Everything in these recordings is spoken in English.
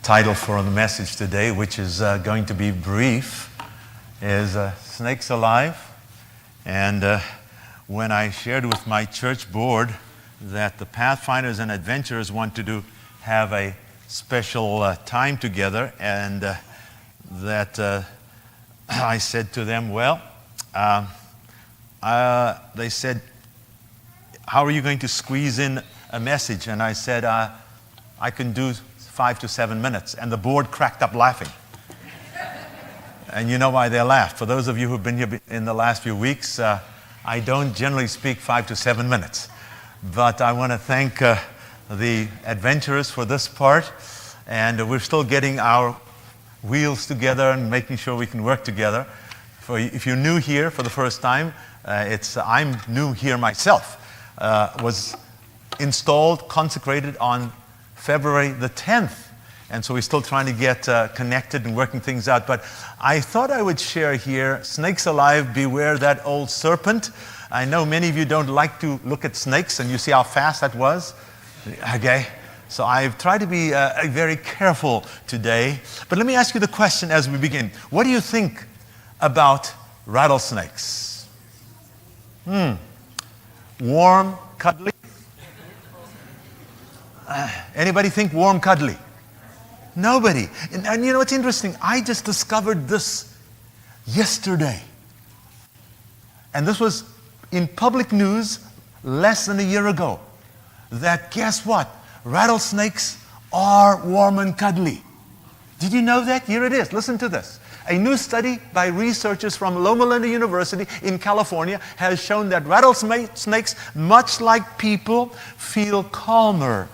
title for the message today, which is going to be brief, is Snakes Alive. And when I shared with my church board that the Pathfinders and Adventurers want to have a special time together, and that I said to them, well, they said, how are you going to squeeze in a message? And I said, I can do 5 to 7 minutes. And the board cracked up laughing. And you know why they laughed. For those of you who've been here in the last few weeks, I don't generally speak 5 to 7 minutes. But I want to thank the adventurers for this part. And we're still getting our wheels together and making sure we can work together. If you're new here for the first time, I'm new here myself. Was installed, consecrated on February the 10th. And so we're still trying to get connected and working things out. But I thought I would share here, snakes alive, beware that old serpent. I know many of you don't like to look at snakes, and you see how fast that was. Okay? So I've tried to be very careful today. But let me ask you the question as we begin. What do you think about rattlesnakes? Warm, cuddly? Anybody think warm, cuddly? Nobody. And you know what's interesting? I just discovered this yesterday. And this was in public news less than a year ago. That guess what? Rattlesnakes are warm and cuddly. Did you know that? Here it is. Listen to this. A new study by researchers from Loma Linda University in California has shown that rattlesnakes, much like people, feel calmer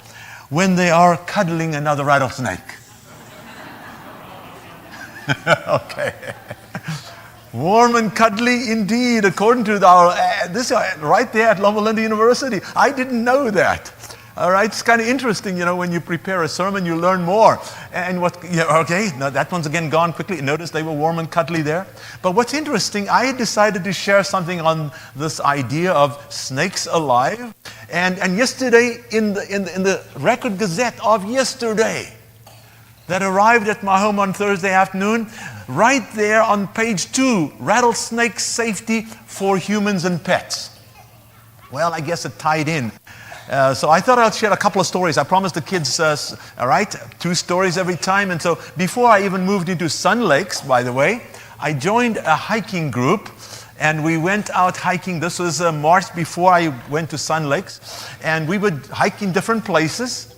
when they are cuddling another rattlesnake. Okay. Warm and cuddly indeed, according to this right there at Loma Linda University. I didn't know that. All right, it's kind of interesting, when you prepare a sermon, you learn more. And okay, now that one's again gone quickly. Notice they were warm and cuddly there. But what's interesting, I had decided to share something on this idea of snakes alive. And yesterday, in the Record Gazette of yesterday, that arrived at my home on Thursday afternoon, right there on page 2, rattlesnake safety for humans and pets. Well, I guess it tied in. So I thought I'd share a couple of stories. I promised the kids, all right, 2 stories every time. And so before I even moved into Sun Lakes, by the way, I joined a hiking group. And we went out hiking. This was March before I went to Sun Lakes. And we would hike in different places.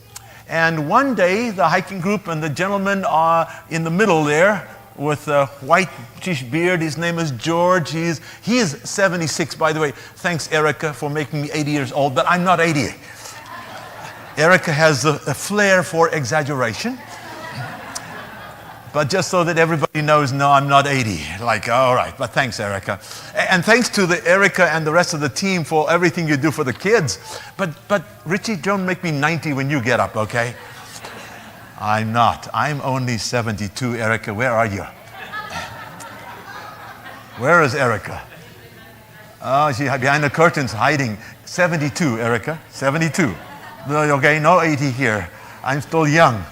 And one day, the hiking group and the gentleman in the middle there with a whitish beard, his name is George. He is 76, by the way. Thanks, Erica, for making me 80 years old, but I'm not 80. Erica has a flair for exaggeration. But just so that everybody knows, no, I'm not 80. Like, all right, but thanks, Erica. And thanks to the Erica and the rest of the team for everything you do for the kids. But Richie, don't make me 90 when you get up, okay? I'm not. I'm only 72, Erica. Where are you? Where is Erica? Oh, she's behind the curtains hiding. 72, Erica. 72. Okay, no 80 here. I'm still young.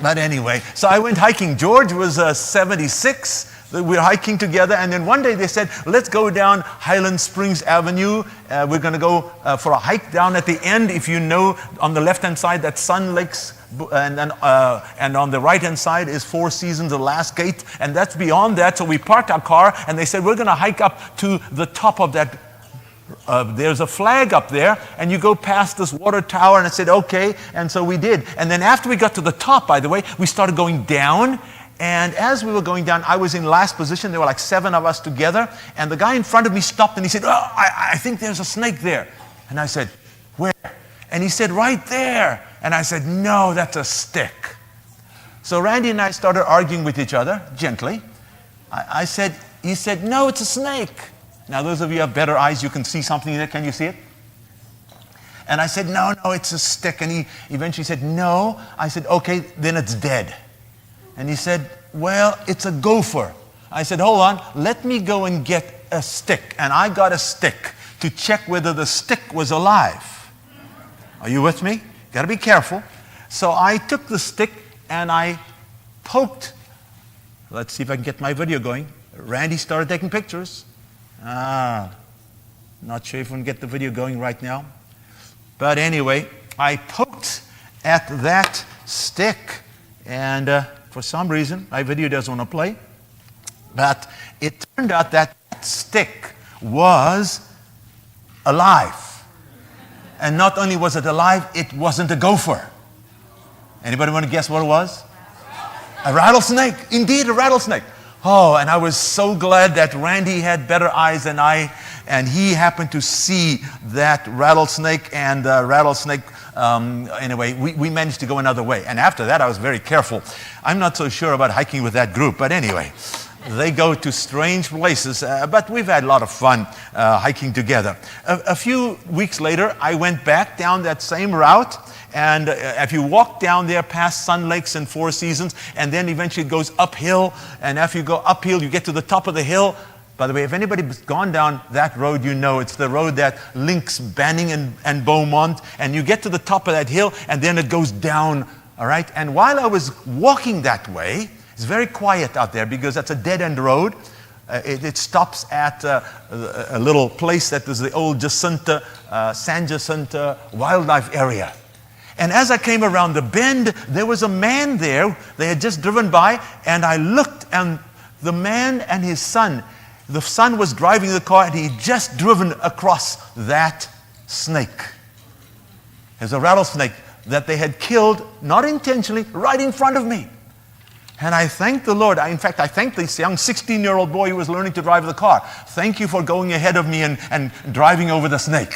But anyway, so I went hiking. George was 76. We were hiking together. And then one day they said, let's go down Highland Springs Avenue. We're going to go for a hike down at the end. If you know, on the left-hand side, that's Sun Lakes. And on the right-hand side is Four Seasons, the last gate. And that's beyond that. So we parked our car. And they said, we're going to hike up to the top of that. There's a flag up there, and you go past this water tower, and I said, okay, and so we did. And then after we got to the top, by the way, we started going down, and as we were going down, I was in last position. There were like 7 of us together, and the guy in front of me stopped, and he said, oh, I think there's a snake there. And I said, where? And he said, right there. And I said, no, that's a stick. So Randy and I started arguing with each other, gently. He said, no, it's a snake. Now, those of you who have better eyes, you can see something there. Can you see it? And I said, no, it's a stick. And he eventually said, no. I said, okay, then it's dead. And he said, well, it's a gopher. I said, hold on, let me go and get a stick. And I got a stick to check whether the stick was alive. Are you with me? Got to be careful. So I took the stick and I poked. Let's see if I can get my video going. Randy started taking pictures. Not sure if we can get the video going right now. But anyway, I poked at that stick, and for some reason, my video doesn't want to play. But it turned out that stick was alive. And not only was it alive, it wasn't a gopher. Anybody want to guess what it was? A rattlesnake. Indeed, a rattlesnake. Oh, and I was so glad that Randy had better eyes than I, and he happened to see that rattlesnake, and anyway, we managed to go another way. And after that, I was very careful. I'm not so sure about hiking with that group, but anyway, they go to strange places, but we've had a lot of fun hiking together. A few weeks later, I went back down that same route. And if you walk down there past Sun Lakes and Four Seasons, and then eventually it goes uphill, and after you go uphill, you get to the top of the hill. By the way, if anybody's gone down that road, you know it's the road that links Banning and Beaumont, and you get to the top of that hill, and then it goes down, all right? And while I was walking that way, it's very quiet out there because that's a dead-end road. It stops at a little place that was the old San Jacinta wildlife area. And as I came around the bend, there was a man there. They had just driven by, and I looked, and the man and his son, the son was driving the car, and he had just driven across that snake. There's a rattlesnake that they had killed, not intentionally, right in front of me. And I thanked the Lord. In fact, I thanked this young 16-year-old boy who was learning to drive the car. Thank you for going ahead of me and driving over the snake.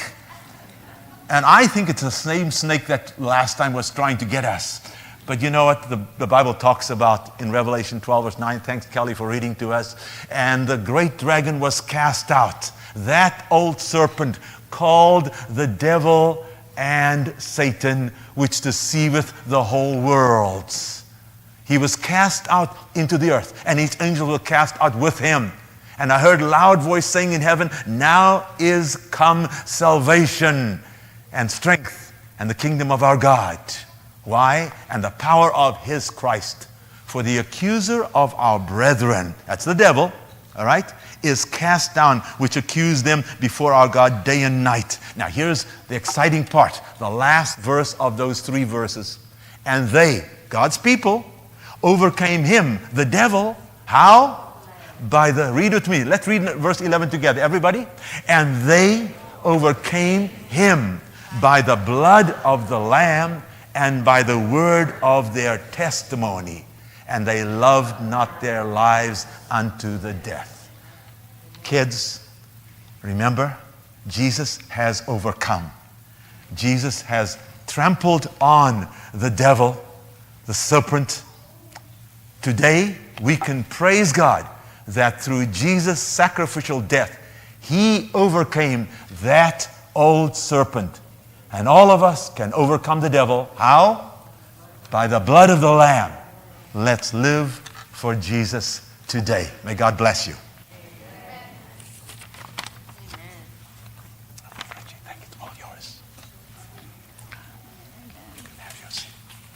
And I think it's the same snake that last time was trying to get us. But you know what the Bible talks about in Revelation 12 verse 9. Thanks, Kelly, for reading to us. And the great dragon was cast out. That old serpent called the devil and Satan, which deceiveth the whole world. He was cast out into the earth, and his angels were cast out with him. And I heard a loud voice saying in heaven, now is come salvation and strength and the kingdom of our God. Why? And the power of his Christ. For the accuser of our brethren, that's the devil, all right, is cast down, which accused them before our God day and night. Now here's the exciting part, the last verse of those 3 verses. And they, God's people, overcame him, the devil. How? Read with me. Let's read verse 11 together, everybody. And they overcame him by the blood of the Lamb and by the word of their testimony. And they loved not their lives unto the death. Kids, remember, Jesus has overcome. Jesus has trampled on the devil, the serpent. Today, we can praise God that through Jesus' sacrificial death, he overcame that old serpent. And all of us can overcome the devil. How? By the blood of the Lamb. Let's live for Jesus today. May God bless you.